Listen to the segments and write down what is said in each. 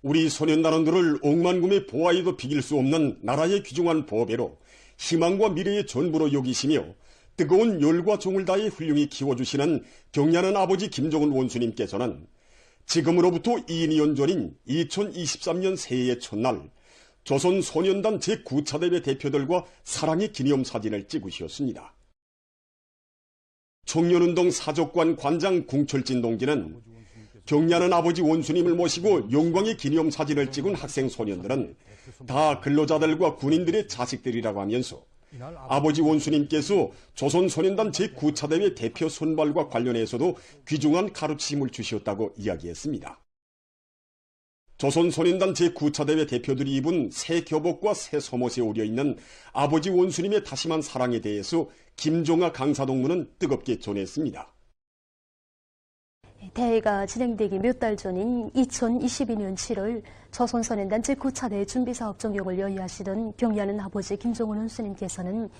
우리 소년단원들을 억만금의 보아에도 비길 수 없는 나라의 귀중한 보배로 희망과 미래의 전부로 여기시며 뜨거운 열과 정을 다해 훌륭히 키워주시는 경례하는 아버지 김정은 원수님께서는 지금으로부터 2년 전인 2023년 새해의 첫날 조선 소년단 제9차 대회 대표들과 사랑의 기념사진을 찍으셨습니다. 청년운동 사족관 관장 궁철진 동지는 경례하는 아버지 원수님을 모시고 영광의 기념사진을 찍은 학생 소년들은 다 근로자들과 군인들의 자식들이라고 하면서 아버지 원수님께서 조선소년단 제9차 대회 대표 선발과 관련해서도 귀중한 가르침을 주셨다고 이야기했습니다. 조선소년단 제9차 대회 대표들이 입은 새 교복과 새 속옷에 오려있는 아버지 원수님의 다심한 사랑에 대해서 김종아 강사동무는 뜨겁게 전했습니다. 대회가 진행되기 몇 달 전인 2022년 7월 조선소년단 제9차 대회 준비사업 종용을 여의하시던 경례하는 아버지 김정은 원수님께서는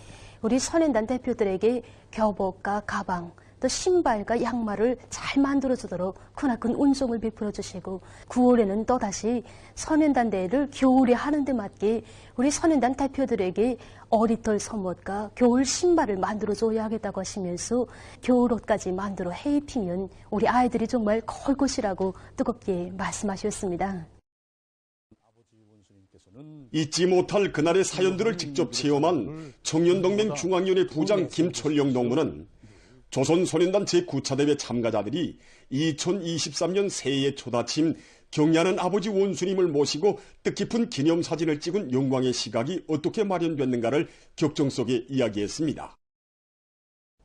우리 소년단 대표들에게 교복과 가방, 또 신발과 양말을 잘 만들어주도록 크나큰 운종을 베풀어 주시고 9월에는 또다시 소년단 대회를 겨울에 하는 데 맞게 우리 소년단 대표들에게 어리털 속옷과 겨울 신발을 만들어줘야 하겠다고 하시면서 겨울옷까지 만들어 해입히면 우리 아이들이 정말 커올 것이라고 뜨겁게 말씀하셨습니다. 잊지 못할 그날의 사연들을 직접 체험한 청년동맹 중앙위원회 부장 김철영 동무는 조선소년단 제9차 대회 참가자들이 2023년 새해의 초다침 경례하는 아버지 원수님을 모시고 뜻깊은 기념사진을 찍은 영광의 시각이 어떻게 마련됐는가를 격정 속에 이야기했습니다.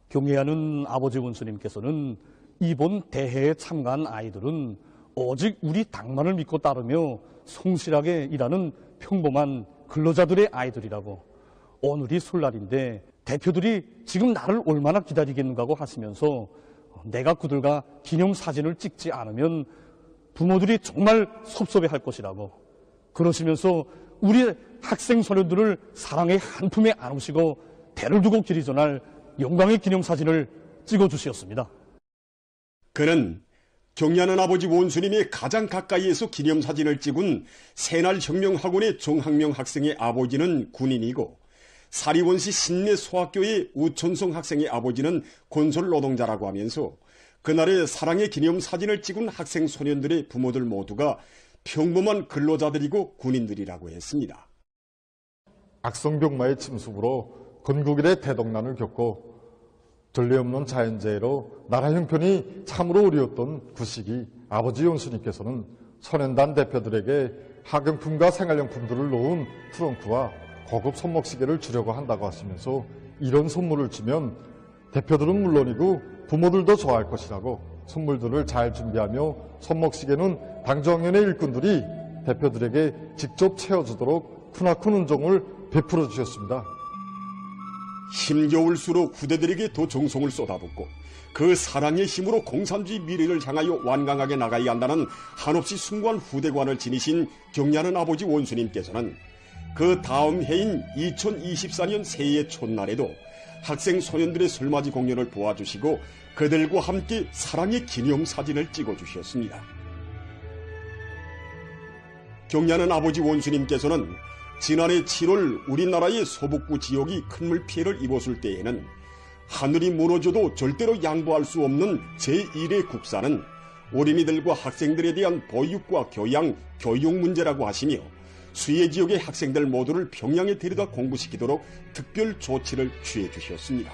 경례하는 아버지 원수님께서는 이번 대회에 참가한 아이들은 오직 우리 당만을 믿고 따르며 성실하게 일하는 평범한 근로자들의 아이들이라고, 오늘이 설날인데 대표들이 지금 나를 얼마나 기다리겠는가 하시면서 내가 그들과 기념사진을 찍지 않으면 부모들이 정말 섭섭해할 것이라고 그러시면서 우리 학생 소년들을 사랑의 한 품에 안으시고 대를 두고 길이 전할 영광의 기념사진을 찍어주셨습니다. 그는 경례하는 아버지 원수님의 가장 가까이에서 기념사진을 찍은 새날혁명학원의 정학명 학생의 아버지는 군인이고 사리원시 신내 소학교의 우천성 학생의 아버지는 건설노동자라고 하면서 그날의 사랑의 기념사진을 찍은 학생 소년들의 부모들 모두가 평범한 근로자들이고 군인들이라고 했습니다. 악성병마의 침수로 건국일의 대동난을 겪고 전례없는 자연재해로 나라 형편이 참으로 어려웠던 그 시기 아버지 원수님께서는 소년단 대표들에게 학용품과 생활용품들을 놓은 트렁크와 고급 손목시계를 주려고 한다고 하시면서 이런 선물을 주면 대표들은 물론이고 부모들도 좋아할 것이라고 선물들을 잘 준비하며 손목시계는 당정위원회 일꾼들이 대표들에게 직접 채워주도록 크나큰 운종을 베풀어 주셨습니다. 힘겨울수록 후대들에게 더 정성을 쏟아붓고 그 사랑의 힘으로 공산주의 미래를 향하여 완강하게 나가야 한다는 한없이 숭고한 후대관을 지니신 경례하는 아버지 원수님께서는 그 다음 해인 2024년 새해 첫날에도 학생 소년들의 설맞이 공연을 도와주시고 그들과 함께 사랑의 기념사진을 찍어주셨습니다. 경례하는 아버지 원수님께서는 지난해 7월 우리나라의 서북부 지역이 큰물 피해를 입었을 때에는 하늘이 무너져도 절대로 양보할 수 없는 제1의 국사는 어린이들과 학생들에 대한 보육과 교양, 교육 문제라고 하시며 수해 지역의 학생들 모두를 평양에 데려다 공부시키도록 특별 조치를 취해 주셨습니다.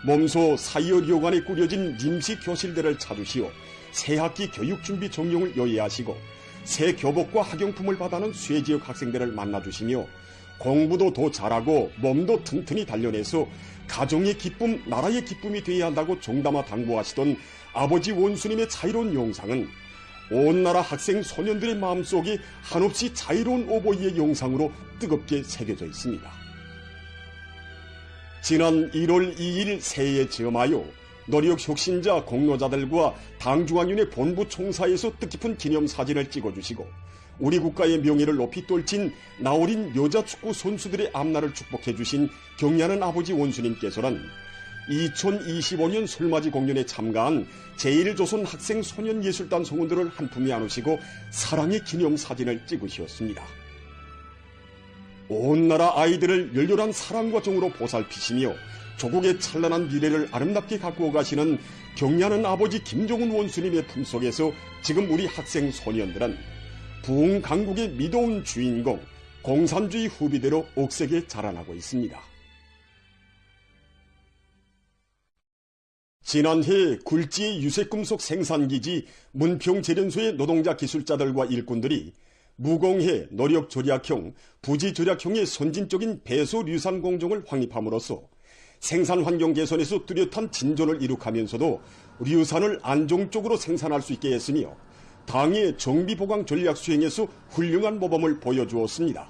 몸소 사이어료관에 꾸려진 임시 교실들을 찾으시어 새학기 교육준비 종용을 요해하시고 새 교복과 학용품을 받아는 수해 지역 학생들을 만나주시며 공부도 더 잘하고 몸도 튼튼히 단련해서 가정의 기쁨, 나라의 기쁨이 되어야 한다고 정담아 당부하시던 아버지 원수님의 자유로운 영상은 온 나라 학생 소년들의 마음속에 한없이 자유로운 오보이의 영상으로 뜨겁게 새겨져 있습니다. 지난 1월 2일 새해에 즈음하여 노력혁신자 공로자들과 당중앙위원회 본부 총사에서 뜻깊은 기념사진을 찍어주시고 우리 국가의 명예를 높이 떨친 나어린 여자축구 선수들의 앞날을 축복해주신 경례하는 아버지 원수님께서는 2025년 술맞이 공연에 참가한 제1조선 학생소년예술단 성원들을 한 품에 안으시고 사랑의 기념사진을 찍으셨습니다. 온 나라 아이들을 열렬한 사랑과 정으로 보살피시며 조국의 찬란한 미래를 아름답게 가꾸어 가시는 경리하는 아버지 김정은 원수님의 품속에서 지금 우리 학생 소년들은 부흥 강국의 미도운 주인공 공산주의 후비대로 옥색에 자라나고 있습니다. 지난해 굴지의 유색금속 생산기지 문평제련소의 노동자 기술자들과 일꾼들이 무공해 노력절약형, 부지절약형의 선진적인 배수류산 공정을 확립함으로써 생산환경 개선에서 뚜렷한 진전을 이룩하면서도 류산을 안정적으로 생산할 수 있게 했으며 당의 정비보강 전략 수행에서 훌륭한 모범을 보여주었습니다.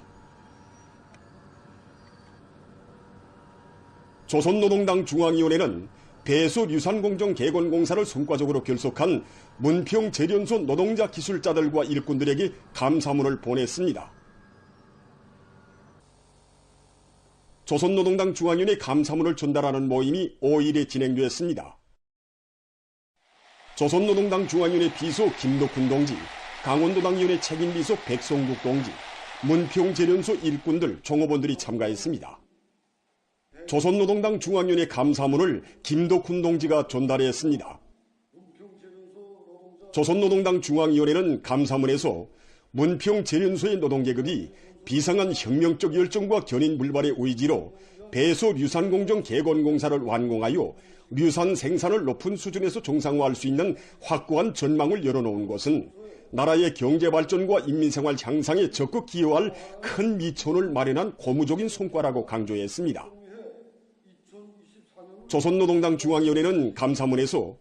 조선노동당 중앙위원회는 배수류산공정 개건공사를 성과적으로 결속한 문평제련소 노동자 기술자들과 일꾼들에게 감사문을 보냈습니다. 조선노동당 중앙위원회 감사문을 전달하는 모임이 5일에 진행됐습니다. 조선노동당 중앙위원회 비서 김덕훈 동지, 강원도당위원회 책임비서 백성국 동지, 문평제련소 일꾼들, 종업원들이 참가했습니다. 조선노동당 중앙위원회 감사문을 김덕훈 동지가 전달했습니다. 조선노동당 중앙위원회는 감사문에서 문평제련소의 노동계급이 비상한 혁명적 열정과 견인 불발의 의지로 배수류산공정 개건공사를 완공하여 류산 생산을 높은 수준에서 정상화할 수 있는 확고한 전망을 열어놓은 것은 나라의 경제발전과 인민생활 향상에 적극 기여할 큰 미천을 마련한 고무적인 성과라고 강조했습니다. 조선노동당 중앙위원회는 감사문에서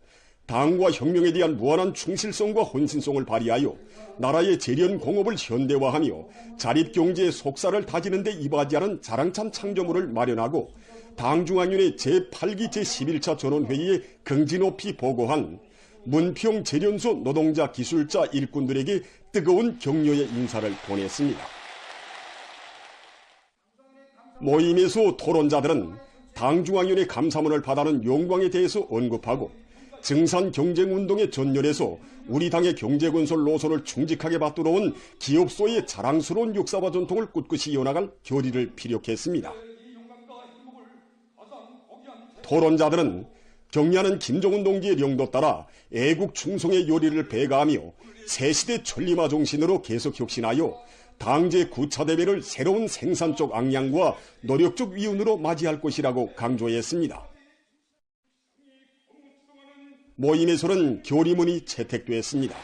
당과 혁명에 대한 무한한 충실성과 헌신성을 발휘하여 나라의 재련 공업을 현대화하며 자립경제의 속살을 다지는 데 이바지하는 자랑찬 창조물을 마련하고 당 중앙위원회 제8기 제11차 전원회의에 긍지 높이 보고한 문평제련소 노동자 기술자 일꾼들에게 뜨거운 격려의 인사를 보냈습니다. 모임에서 토론자들은 당 중앙위원회 감사문을 받아는 영광에 대해서 언급하고 증산 경쟁운동의 전열에서 우리 당의 경제건설 노선을 충직하게 받들어온 기업소의 자랑스러운 역사와 전통을 꿋꿋이 이어나갈 결의를 피력했습니다. 토론자들은 경리하는 김정은 동지의 령도 따라 애국 충성의 요리를 배가하며 새시대 천리마 정신으로 계속 혁신하여 당제 9차 대회를 새로운 생산적 악량과 노력적 위운으로 맞이할 것이라고 강조했습니다. 모임에서는 결의문이 채택됐습니다.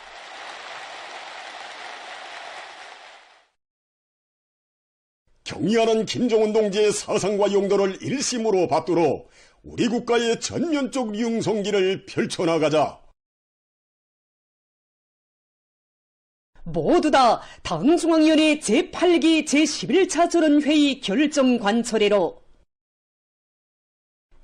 경의하는 김정은 동지의 사상과 용도를 일심으로 받들어 우리 국가의 전면적 융성기를 펼쳐나가자. 모두 다 당중앙위원회 제8기 제11차 전원회의 결정 관철회로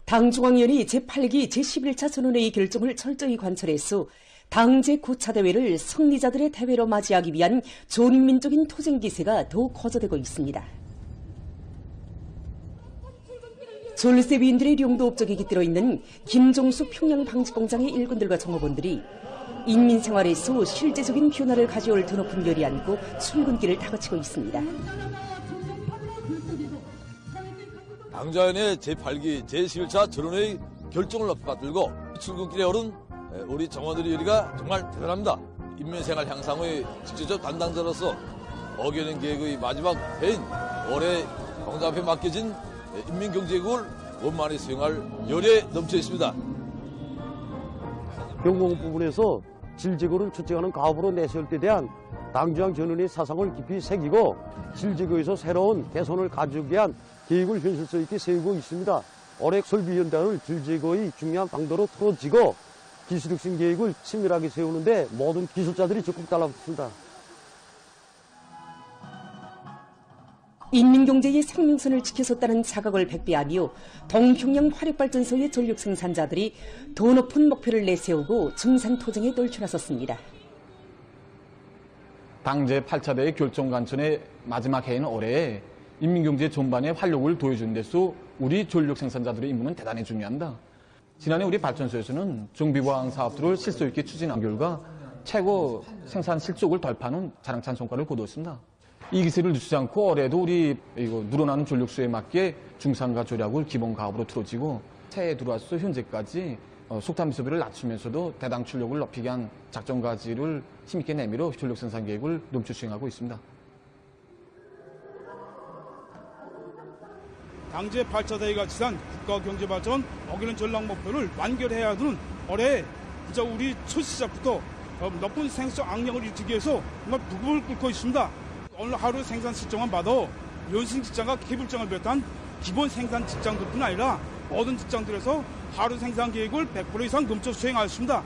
당중앙위원회 제8기 제11차 전원회의 결정을 철저히 관철해서 당 제9차 대회를 승리자들의 대회로 맞이하기 위한 전민적인 투쟁기세가 더욱 거저되고 있습니다. 졸세위인들의 령도 업적에 깃들어 있는 김종수 평양방직공장의 일꾼들과 종업원들이 인민생활에서 실제적인 변화를 가져올 드높은 열이 안고 출근길을 다그치고 있습니다. 당자연의 제8기 제11차 전원회의 결정을 높이 받들고 출근길에 오른 우리 정원들의 열의가 정말 대단합니다. 인민생활 향상의 직접적 담당자로서 어겨낸 계획의 마지막 회인 올해 공장 앞에 맡겨진 인민경제국을 원만히 수행할 열의에 넘쳐 있습니다. 경공 부분에서 질제고를 추진하는 가업으로 내세울 때 대한 당중앙 전원의 사상을 깊이 새기고 질제고에서 새로운 개선을 가져오기 위한 계획을 현실성 있게 세우고 있습니다. 올해 설비현장을 질제고의 중요한 방도로 틀어지고 기술혁신 계획을 친밀하게 세우는데 모든 기술자들이 적극 달라붙습니다. 인민경제의 생명선을 지켜섰다는 자각을 백배하며 동평양 화력발전소의 전력 생산자들이 더 높은 목표를 내세우고 증산토쟁에 떨쳐나섰습니다. 당 제8차 대회 결정관천의 마지막 해인 올해 인민경제 전반에 활력을 도와주는 데서 우리 전력 생산자들의 임무는 대단히 중요합니다. 지난해 우리 발전소에서는 중비보안 사업들을 실속 있게 추진한 결과 최고 생산 실적을 돌파하는 자랑찬 성과를 거두었습니다. 이 기세를 늦추지 않고 올해도 우리 늘어나는 전력수에 맞게 중산과 조략을 기본 가업으로 틀어지고 새해 들어와서 현재까지 속탄 미소비를 낮추면서도 대당 출력을 높이기 위한 작전 가지를 힘있게 내밀어 전력 생산 계획을 넘쳐 수행하고 있습니다. 당제 8차 대회가 지산 국가경제발전 어기는 전략 목표를 완결해야 하는 올해 이제 우리 첫 시작부터 높은 생산성 악량을 일으키기 위해서 정말 무릎을 꿇고 있습니다. 오늘 하루 생산 실적만 봐도 연신 직장과 케이블장을 비롯한 기본 생산 직장들뿐 아니라 모든 직장들에서 하루 생산 계획을 100% 이상 넘쳐 수행하였습니다.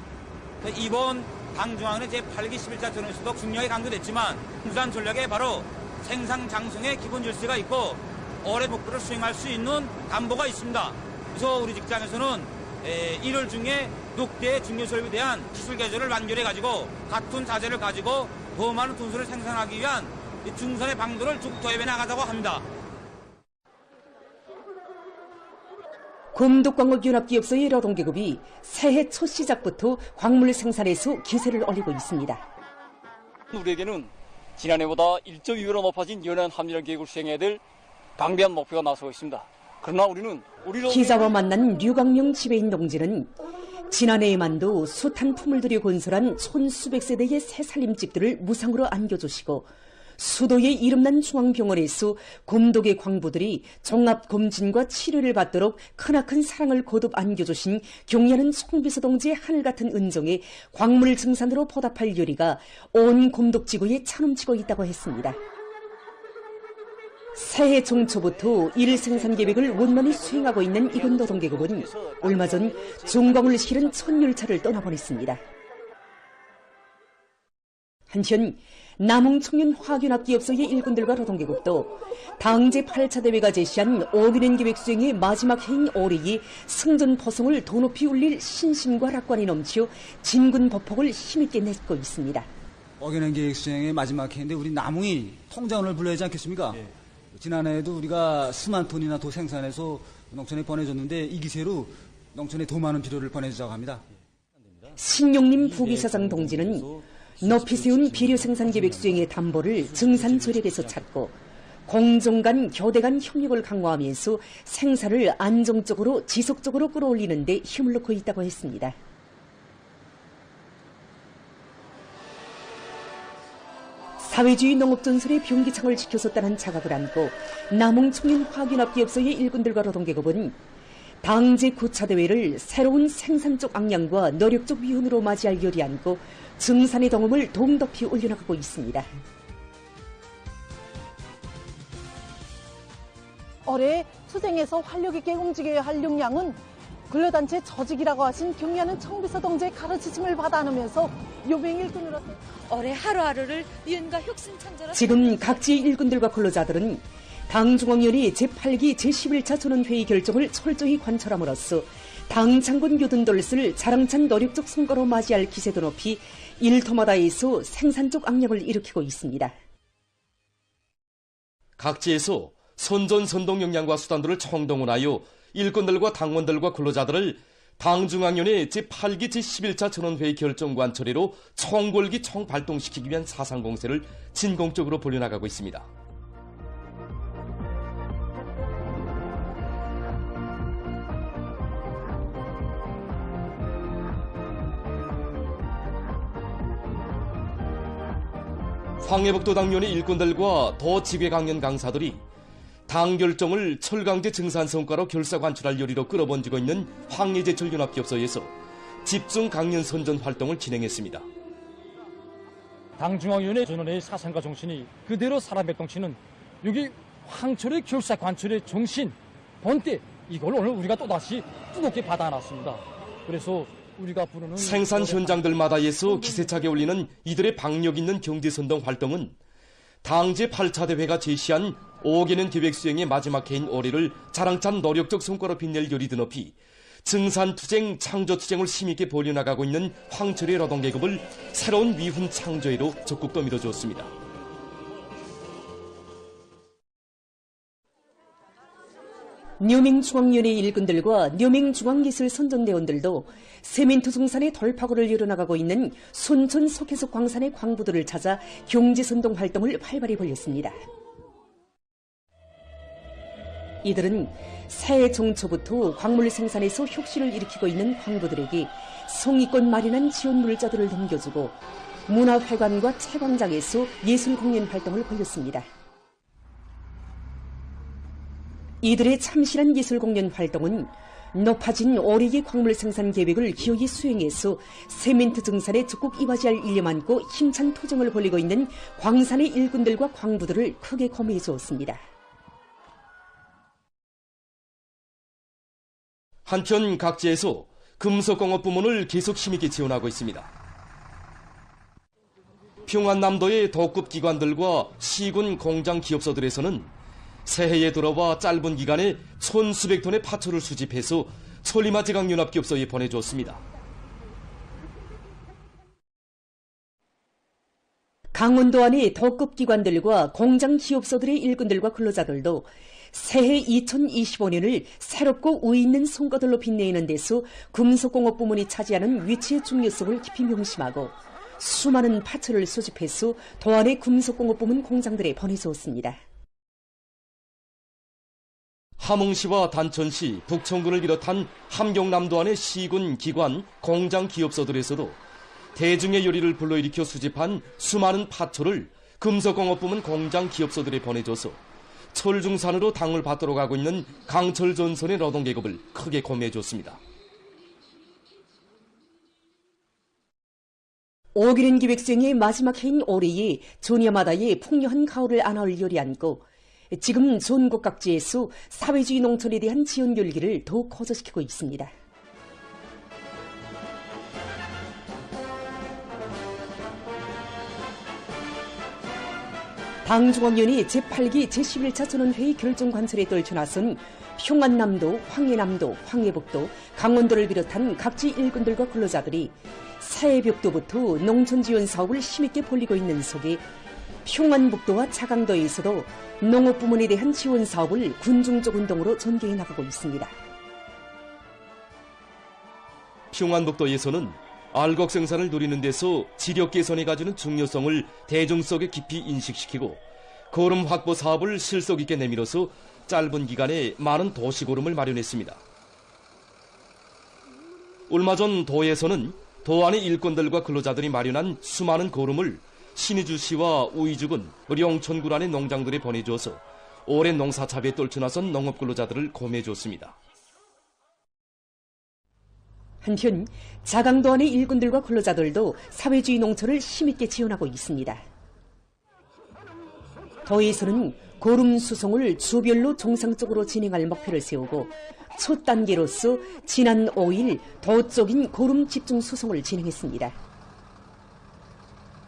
이번 당중앙의 제8기 11차 전원수도 중요하게 강조됐지만 부산 전략에 바로 생산 장성의 기본 질서가 있고 올해 목표를 수행할 수 있는 담보가 있습니다. 그래서 우리 직장에서는 1월 중에 6대 중요설비에 대한 기술 개조를 완결해가지고 같은 자재를 가지고 더 많은 톤수를 생산하기 위한 중선의 방도를 쭉 도입해 나가자고 합니다. 곰독광업연합기업소의 노동계급이 새해 첫 시작부터 광물 생산에서 기세를 올리고 있습니다. 우리에게는 지난해보다 1.2배로 높아진 연안 함유량 계획을 수행해야 될 강대한 목표가 나서고 있습니다. 그러나 우리는 기자와 만난 류광명 지배인 동지는 지난해에만도 숱한 품을들여 건설한 천수백 세대의 새살림집들을 무상으로 안겨주시고 수도의 이름난 중앙병원에서 곰독의 광부들이 종합검진과 치료를 받도록 크나큰 사랑을 거듭 안겨주신 경리하는 송비서 동지의 하늘같은 은정에 광물 증산으로 보답할 요리가 온 곰독지구에 차넘치고 있다고 했습니다. 새해 종초부터 일 생산 계획을 원만히 수행하고 있는 이군 노동계급은 얼마 전 중광을 실은 천열차를 떠나보냈습니다. 한편 남흥청년 화학연합기업소의 일꾼들과 노동계급도 당제 8차 대회가 제시한 어기는 계획 수행의 마지막 해인 올해에 승전 포성을 더 높이 올릴 신심과 lạc 관이 넘치어 진군 보폭을 힘있게 내고 있습니다. 어기는 계획 수행의 마지막 해인데 우리 남흥이 통장을 불러야 하지 않겠습니까? 지난해에도 우리가 수만 톤이나 도 생산해서 농촌에 보내줬는데 이 기세로 농촌에 더 많은 비료를 보내주자고 합니다. 신용림 부기사장 동지는 높이 세운 비료 생산 계획 수행의 담보를 증산 조력에서 찾고 공정 간 교대 간 협력을 강화하면서 생산을 안정적으로 지속적으로 끌어올리는 데 힘을 넣고 있다고 했습니다. 사회주의 농업전선의 병기창을 지켜섰다는 자각을 안고 남흥청년화학연합기업소의 일꾼들과 노동계급은 당제 9차 대회를 새로운 생산적 악량과 노력적 위훈으로 맞이할 열이 안고 증산의 동음을 동덮이 올려나가고 있습니다. 올해 투쟁에서 활력 있게 움직여야 할 역량은 근로단체 조직이라고 하신 경리하는 청비서 동지의 가르치심을 받아 안으면서 요명 일꾼으로 올해 하루하루를 이은과 혁신 창조로 지금 각지의 일꾼들과 근로자들은 당중앙위원회 제8기 제11차 전원회의 결정을 철저히 관철함으로써 당 장군 교든돌을 자랑찬 노력적 성과로 맞이할 기세도 높이 일터마다에서 생산적 악력을 일으키고 있습니다. 각지에서 선전선동 역량과 수단들을 총동원하여 일꾼들과 당원들과 근로자들을 당중앙위원회 제8기 제11차 전원회의 결정관 처리로 총궐기 총발동시키기 위한 사상공세를 진공적으로 벌려나가고 있습니다. 황해북도당위원회 일꾼들과 더 지배강연 강사들이 당 결정을 철강제 증산 성과로 결사관출할 요리로 끌어번지고 있는 황해제철연합기업소에서 집중 강연 선전 활동을 진행했습니다. 당중앙위원회 전원의 사상과 정신이 그대로 살아백동치는 여기 황철의 결사관출의 정신, 본때 이걸 오늘 우리가 또다시 뜨겁게 받아놨습니다. 그래서 우리가 부르는 생산 현장들마다에서 기세차게 올리는 이들의 박력 있는 경제선동 활동은 당제 8차 대회가 제시한 5개년 계획 수행의 마지막 해인 올해를 자랑찬 노력적 성과로 빛낼 요리 드높이 증산투쟁, 창조투쟁을 힘있게 벌여나가고 있는 황철의 노동계급을 새로운 위훈 창조해로 적극 떠밀어주었습니다. 뇨밍중앙위원회 일꾼들과 뇨밍중앙예술선전대원들도 세민트 중산의 돌파구를 이뤄나가고 있는 순천 석회석 광산의 광부들을 찾아 경제선동 활동을 활발히 벌였습니다. 이들은 새해 종초부터 광물 생산에서 혁신을 일으키고 있는 광부들에게 성의껏 마련한 지원 물자들을 넘겨주고 문화회관과 채광장에서 예술 공연 활동을 벌였습니다. 이들의 참신한 예술 공연 활동은 높아진 올해의 광물 생산 계획을 기어이 수행해서 세민트 증산에 적극 이바지할 일념 안고 힘찬 투쟁을 벌이고 있는 광산의 일꾼들과 광부들을 크게 고무해 주었습니다. 한편 각지에서 금속공업 부문을 계속 힘있게 지원하고 있습니다. 평안남도의 도급 기관들과 시군 공장 기업소들에서는 새해에 들어와 짧은 기간에 1,수백 톤의 파초를 수집해서 천리마제강연합기업소에 보내주었습니다. 강원도 안의 도급 기관들과 공장 기업소들의 일꾼들과 근로자들도 새해 2025년을 새롭고 우위 있는 성과들로 빛내는 데서 금속공업 부문이 차지하는 위치의 중요성을 깊이 명심하고 수많은 파초를 수집해서 도안의 금속공업 부문 공장들에 보내주었습니다. 함흥시와 단천시, 북천군을 비롯한 함경남도 안의 시군, 기관, 공장 기업소들에서도 대중의 요리를 불러일으켜 수집한 수많은 파초를 금속공업 부문 공장 기업소들에 보내줘서 철중산으로 당을 받도록 하고 있는 강철 전선의 노동계급을 크게 고매해줬습니다. 오기는 기획수행의 마지막 해인 올해에 조니아마다의 풍요한 가을을 안아올 열이 안고 지금 전국 각지에서 사회주의 농촌에 대한 지원 열기를 더욱 고조시키고 있습니다. 당중앙위원회 제8기 제11차 전원회의 결정 관철에 떨쳐나선 평안남도, 황해남도, 황해북도, 강원도를 비롯한 각지 일꾼들과 근로자들이 새해벽도부터 농촌지원 사업을 힘있게 벌이고 있는 속에 평안북도와 자강도에서도 농업부문에 대한 지원 사업을 군중적 운동으로 전개해 나가고 있습니다. 평안북도에서는 알곡 생산을 누리는 데서 지력 개선이 가지는 중요성을 대중 속에 깊이 인식시키고 고름 확보 사업을 실속 있게 내밀어서 짧은 기간에 많은 도시고름을 마련했습니다. 얼마 전 도에서는 도 안의 일꾼들과 근로자들이 마련한 수많은 고름을 신의주시와 우이주군, 영천군 안의 농장들에 보내주어서 오랜 농사차비에 떨쳐나선 농업근로자들을 고매해줬습니다. 한편 자강도 안의 일꾼들과 근로자들도 사회주의 농촌을 힘있게 지원하고 있습니다. 도에서는 고름 수송을 주별로 정상적으로 진행할 목표를 세우고 첫 단계로서 지난 5일 도 쪽인 고름 집중 수송을 진행했습니다.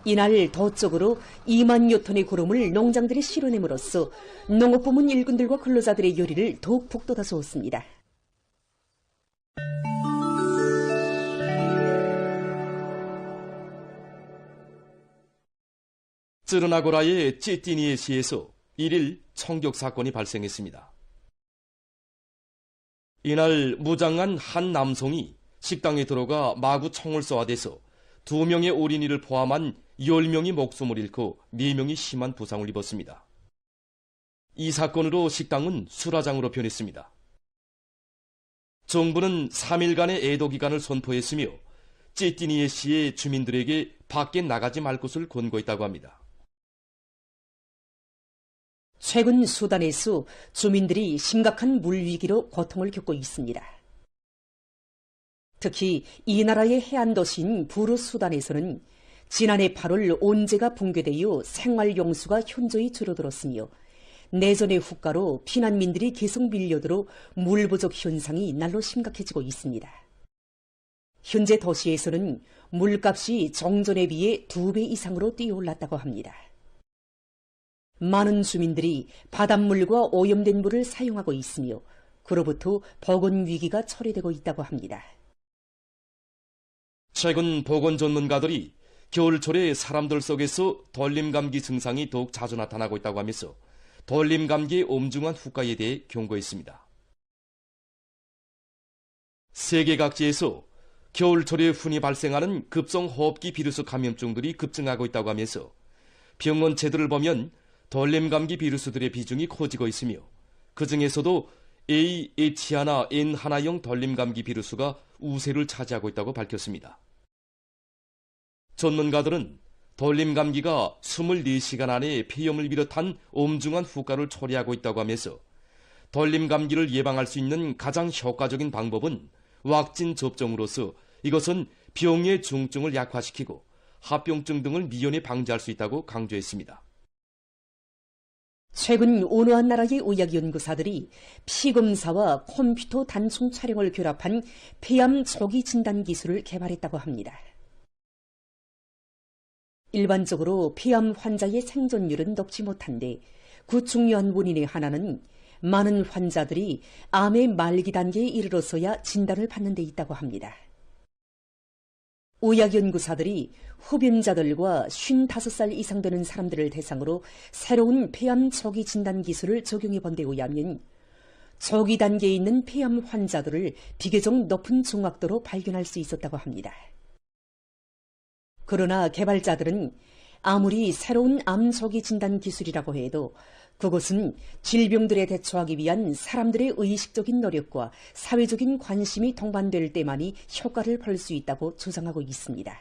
이날 도 쪽으로 2만여 톤의 고름을 농장들에 실어냄으로써 농업부문 일꾼들과 근로자들의 요리를 더욱 북돋아 주었습니다. 쯔르나고라의 찌띠니에 시에서 1일 총격 사건이 발생했습니다. 이날 무장한 한 남성이 식당에 들어가 마구 총을 쏘아대서 2명의 어린이를 포함한 10명이 목숨을 잃고 4명이 심한 부상을 입었습니다. 이 사건으로 식당은 수라장으로 변했습니다. 정부는 3일간의 애도기간을 선포했으며 찌띠니에 시의 주민들에게 밖에 나가지 말 것을 권고했다고 합니다. 최근 수단에서 주민들이 심각한 물위기로 고통을 겪고 있습니다. 특히 이 나라의 해안 도시인 부르 수단에서는 지난해 8월 온제가 붕괴되어 생활용수가 현저히 줄어들었으며 내전의 후가로 피난민들이 계속 밀려들어 물 부족 현상이 날로 심각해지고 있습니다. 현재 도시에서는 물값이 정전에 비해 2배 이상으로 뛰어올랐다고 합니다. 많은 주민들이 바닷물과 오염된 물을 사용하고 있으며 그로부터 보건 위기가 초래되고 있다고 합니다. 최근 보건 전문가들이 겨울철에 사람들 속에서 돌림감기 증상이 더욱 자주 나타나고 있다고 하면서 돌림감기의 엄중한 후과에 대해 경고했습니다. 세계 각지에서 겨울철에 흔히 발생하는 급성호흡기 비루스 감염증들이 급증하고 있다고 하면서 병원체들을 보면 덜렘감기 비루스들의 비중이 커지고 있으며 그 중에서도 AH1N1형 덜렘감기 비루스가 우세를 차지하고 있다고 밝혔습니다. 전문가들은 덜렘감기가 24시간 안에 폐렴을 비롯한 엄중한 후과를 초래하고 있다고 하면서 덜렘감기를 예방할 수 있는 가장 효과적인 방법은 왁신 접종으로서 이것은 병의 중증을 약화시키고 합병증 등을 미연에 방지할 수 있다고 강조했습니다. 최근 어느 한 나라의 의학연구사들이 피검사와 컴퓨터 단층 촬영을 결합한 폐암 초기 진단 기술을 개발했다고 합니다. 일반적으로 폐암 환자의 생존율은 높지 못한데 그 중요한 원인의 하나는 많은 환자들이 암의 말기 단계에 이르러서야 진단을 받는 데 있다고 합니다. 의학연구사들이 흡연자들과 55살 이상 되는 사람들을 대상으로 새로운 폐암 초기 진단 기술을 적용해 본 데 의하면 초기 단계에 있는 폐암 환자들을 비교적 높은 정확도로 발견할 수 있었다고 합니다. 그러나 개발자들은 아무리 새로운 암 초기 진단 기술이라고 해도 그것은 질병들에 대처하기 위한 사람들의 의식적인 노력과 사회적인 관심이 동반될 때만이 효과를 볼 수 있다고 주장하고 있습니다.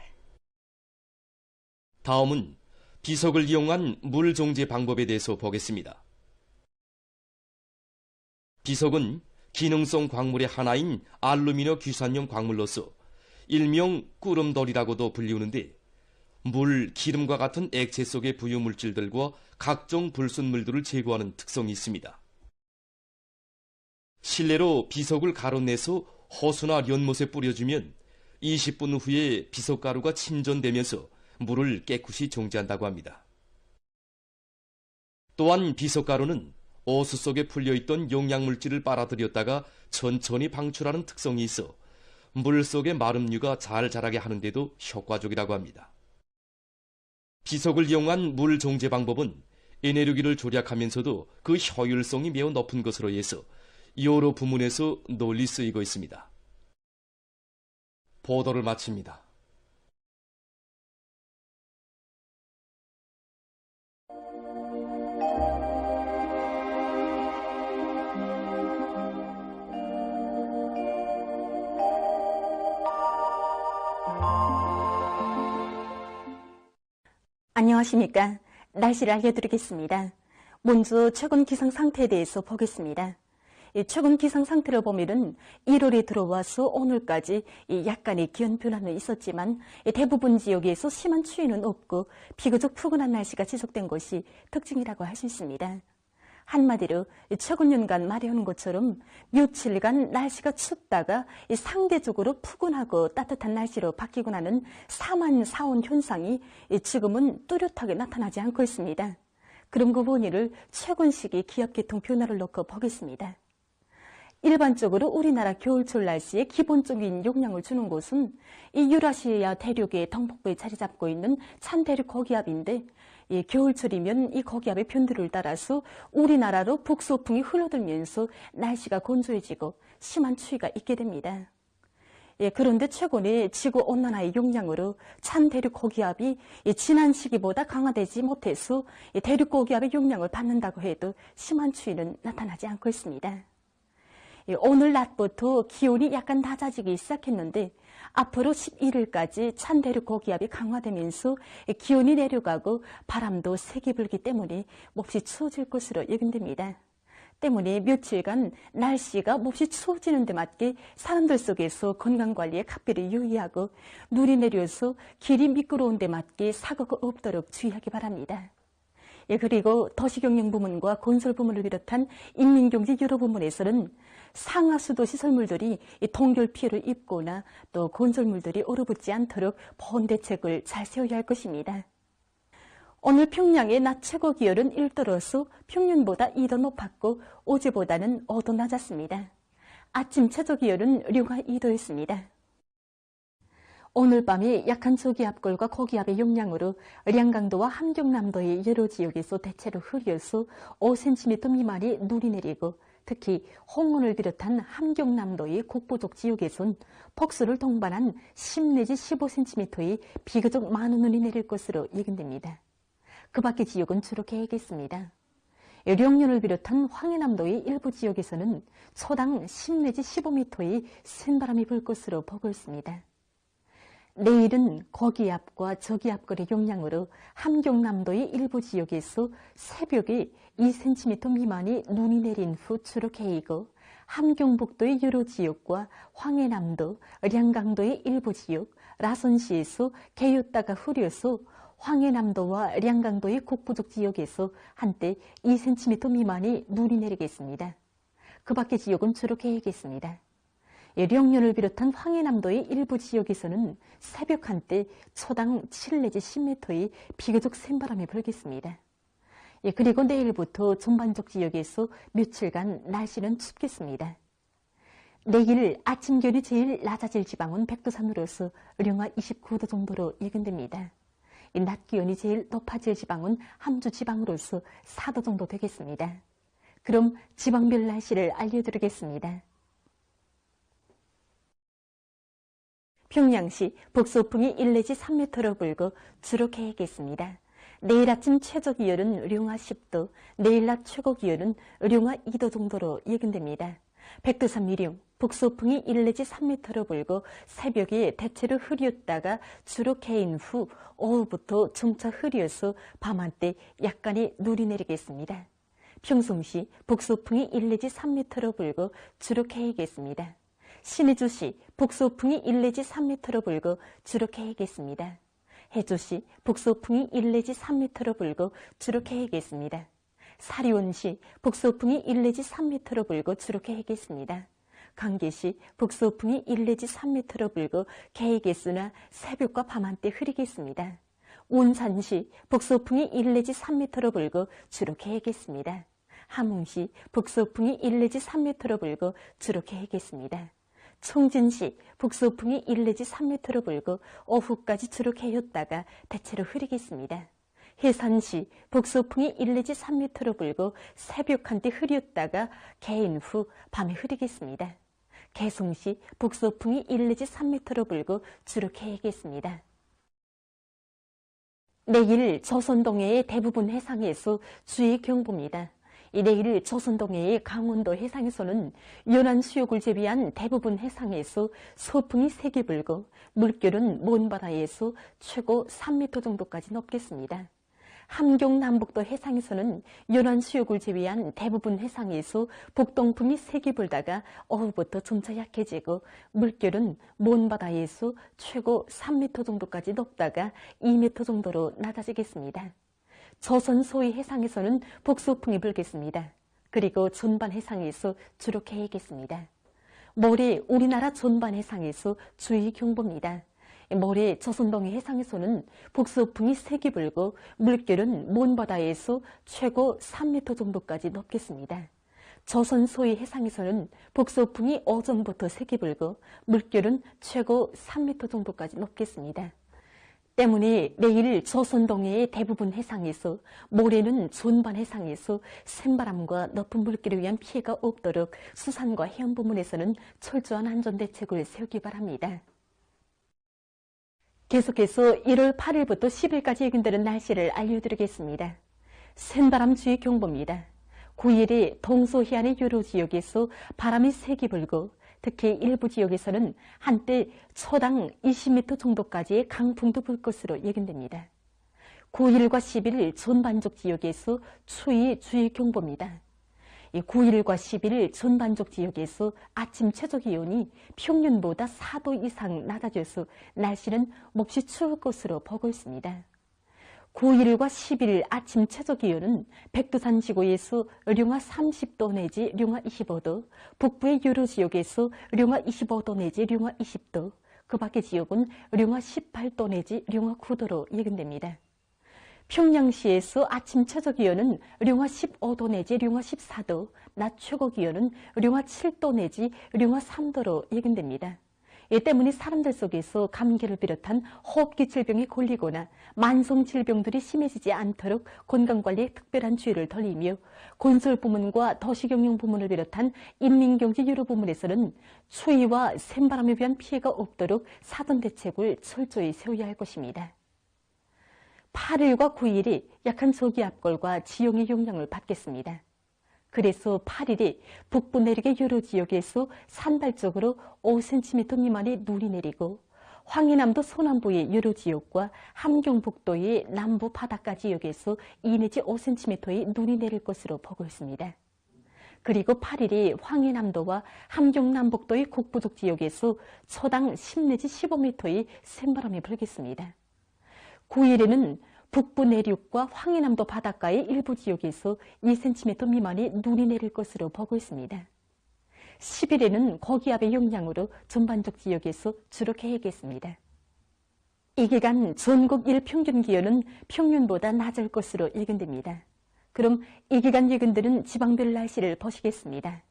다음은 비석을 이용한 물 정제 방법에 대해서 보겠습니다. 비석은 기능성 광물의 하나인 알루미늄 귀산염 광물로서 일명 꿀음돌이라고도 불리우는데 물, 기름과 같은 액체 속의 부유물질들과 각종 불순물들을 제거하는 특성이 있습니다. 실내로 비석을 가루내서 호수나 연못에 뿌려주면 20분 후에 비석가루가 침전되면서 물을 깨끗이 정제한다고 합니다. 또한 비석가루는 호수 속에 풀려있던 용량물질을 빨아들였다가 천천히 방출하는 특성이 있어 물 속의 마름류가 잘 자라게 하는데도 효과적이라고 합니다. 비석을 이용한 물 정제 방법은 에네르기를 절약하면서도 그 효율성이 매우 높은 것으로 해서 여러 부문에서 널리 쓰이고 있습니다. 보도를 마칩니다. 안녕하십니까. 날씨를 알려드리겠습니다. 먼저 최근 기상 상태에 대해서 보겠습니다. 최근 기상 상태를 보면은 1월이 들어와서 오늘까지 약간의 기온 변화는 있었지만 대부분 지역에서 심한 추위는 없고 비교적 푸근한 날씨가 지속된 것이 특징이라고 할 수 있습니다. 한마디로 최근 연간 말해오는 것처럼 며칠간 날씨가 춥다가 상대적으로 푸근하고 따뜻한 날씨로 바뀌고 나는 사만사온 현상이 지금은 뚜렷하게 나타나지 않고 있습니다. 그럼 그 원인을 최근 시기 기압계통 변화를 놓고 보겠습니다. 일반적으로 우리나라 겨울철 날씨에 기본적인 영향을 주는 곳은 이 유라시아 대륙의 동북부에 자리 잡고 있는 찬대륙 고기압인데 겨울철이면 이 고기압의 변두를 따라서 우리나라로 북서풍이 흘러들면서 날씨가 건조해지고 심한 추위가 있게 됩니다. 그런데 최근에 지구온난화의 영향으로 찬대륙 고기압이 지난 시기보다 강화되지 못해서 대륙 고기압의 영향을 받는다고 해도 심한 추위는 나타나지 않고 있습니다. 오늘 낮부터 기온이 약간 낮아지기 시작했는데 앞으로 11일까지 찬대륙 고기압이 강화되면서 기온이 내려가고 바람도 세게 불기 때문에 몹시 추워질 것으로 예견됩니다. 때문에 며칠간 날씨가 몹시 추워지는 데 맞게 사람들 속에서 건강관리에 각별히 유의하고 눈이 내려서 길이 미끄러운 데 맞게 사고가 없도록 주의하기 바랍니다. 그리고 도시경영부문과 건설부문을 비롯한 인민경제 여러 부문에서는 상하수도 시설물들이 동결 피해를 입거나 또 건설물들이 얼어붙지 않도록 보온 대책을 잘 세워야 할 것입니다. 오늘 평양의 낮 최고 기온은 1도로서 평년보다 2도 높았고 어제보다는 5도 낮았습니다. 아침 최저 기온은 류가 2도였습니다. 오늘 밤에 약한 저기압골과 고기압의 영향으로 량강도와 함경남도의 여러 지역에서 대체로 흐려서 5cm 미만의 눈이 내리고 특히 홍원을 비롯한 함경남도의 곡부족 지역에선 폭수를 동반한 10 내지 15cm의 비교적 많은 눈이 내릴 것으로 예견됩니다. 그 밖의 지역은 주로 계획했습니다. 령년을 비롯한 황해남도의 일부 지역에서는 초당 10 내지 15m의 센 바람이 불 것으로 보고 있습니다. 내일은 거기압과 저기압거리 영향으로 함경남도의 일부 지역에서 새벽에 2cm 미만의 눈이 내린 후 주로 개이고 함경북도의 여러 지역과 황해남도, 량강도의 일부 지역, 라선시에서 개였다가 흐려서 황해남도와 량강도의 곡부족 지역에서 한때 2cm 미만의 눈이 내리겠습니다. 그 밖의 지역은 주로 개이겠습니다. 령년을 비롯한 황해남도의 일부 지역에서는 새벽 한때 초당 7 내지 10m의 비교적 센 바람이 불겠습니다. 그리고 내일부터 전반적 지역에서 며칠간 날씨는 춥겠습니다. 내일 아침 기온이 제일 낮아질 지방은 백두산으로서 영하 29도 정도로 예견됩니다. 낮 기온이 제일 높아질 지방은 함주 지방으로서 4도 정도 되겠습니다. 그럼 지방별 날씨를 알려드리겠습니다. 평양시 북소풍이 1 내지 3m로 불고 주로 개겠습니다. 내일 아침 최저기온은 영하 10도, 내일 낮 최고기온은 영하 2도 정도로 예견됩니다. 백두산 미령, 북소풍이 1 내지 3m로 불고 새벽에 대체로 흐렸다가 주로 개인 후 오후부터 점차 흐려서 밤한때 약간의 눈이 내리겠습니다. 평송시 북소풍이 1 내지 3m로 불고 주로 개겠습니다. 신의주시 북소풍이 1 내지 3m로 불고 주로 개겠습니다. 해주시 북소풍이 1 내지 3m로 불고 주로 개겠습니다. 사리원시 북소풍이 1 내지 3m로 불고 주로 개겠습니다. 강계시 북소풍이 1 내지 3m로 불고 개겠으나 새벽과 밤한때 흐리겠습니다. 온산시 북소풍이 1 내지 3m로 불고 주로 개겠습니다. 함흥시 북소풍이 1 내지 3m로 불고 주로 개겠습니다. 총진시 북소풍이 1 내지 3m로 불고 오후까지 주로 개였다가 대체로 흐리겠습니다. 해산시 북소풍이 1 내지 3m로 불고 새벽 한때 흐렸다가 개인 후 밤에 흐리겠습니다. 개송시 북소풍이 1 내지 3m로 불고 주로 개겠습니다. 내일 조선동해의 대부분 해상에서 주의 경보입니다. 내일 조선동해의 강원도 해상에서는 연안 수역을 제외한 대부분 해상에서 소풍이 세게 불고 물결은 먼 바다에서 최고 3m 정도까지 높겠습니다. 함경 남북도 해상에서는 연안 수역을 제외한 대부분 해상에서 북동풍이 세게 불다가 오후부터 점차 약해지고 물결은 먼 바다에서 최고 3m 정도까지 높다가 2m 정도로 낮아지겠습니다. 조선 소위 해상에서는 북소풍이 불겠습니다. 그리고 전반 해상에서 주로 개겠습니다. 모레 우리나라 전반 해상에서 주의 경보입니다. 모레 조선동해 해상에서는 북소풍이 세게 불고 물결은 먼 바다에서 최고 3m 정도까지 높겠습니다. 조선 소위 해상에서는 북소풍이 오전부터 세게 불고 물결은 최고 3m 정도까지 높겠습니다. 때문에 내일 조선동해의 대부분 해상에서 모레는 전반 해상에서 센바람과 높은 물결에 의한 피해가 없도록 수산과 해안 부문에서는 철저한 안전대책을 세우기 바랍니다. 계속해서 1월 8일부터 10일까지 예견되는 날씨를 알려드리겠습니다. 센바람 주의 경보입니다. 9일에 동서해안의 여러 지역에서 바람이 세게 불고 특히 일부 지역에서는 한때 초당 20m 정도까지의 강풍도 불 것으로 예견됩니다. 9일과 10일 전반적 지역에서 추위 주의 경보입니다. 9일과 10일 전반적 지역에서 아침 최저기온이 평년보다 4도 이상 낮아져서 날씨는 몹시 추울 것으로 보고 있습니다. 9일과 10일 아침 최저기온은 백두산 지구에서 영하 30도 내지 영하 25도, 북부의 여러 지역에서 영하 25도 내지 영하 20도, 그 밖의 지역은 영하 18도 내지 영하 9도로 예견됩니다. 평양시에서 아침 최저기온은 영하 15도 내지 영하 14도, 낮 최고기온은 영하 7도 내지 영하 3도로 예견됩니다. 이 때문에 사람들 속에서 감기를 비롯한 호흡기 질병이 걸리거나 만성 질병들이 심해지지 않도록 건강관리에 특별한 주의를 돌리며 건설 부문과 도시경영 부문을 비롯한 인민경제 여러 부문에서는 추위와 샘바람에 의한 피해가 없도록 사전 대책을 철저히 세워야 할 것입니다. 8일과 9일이 약한 저기압골과 지형의 영향을 받겠습니다. 그래서 8일이 북부 내륙의 여러 지역에서 산발적으로 5cm 미만의 눈이 내리고 황해남도 서남부의 여러 지역과 함경북도의 남부 바닷가 지역에서 2 내지 5cm의 눈이 내릴 것으로 보고 있습니다. 그리고 8일이 황해남도와 함경남북도의 국부족 지역에서 초당 10 내지 15m의 샘바람이 불겠습니다. 9일에는 북부 내륙과 황해남도 바닷가의 일부 지역에서 2cm 미만의 눈이 내릴 것으로 보고 있습니다. 10일에는 고기압의 영향으로 전반적 지역에서 주로 개겠습니다. 이 기간 전국 일평균 기온은 평년보다 낮을 것으로 예견됩니다. 그럼 이 기간 예견되는 지방별 날씨를 보시겠습니다.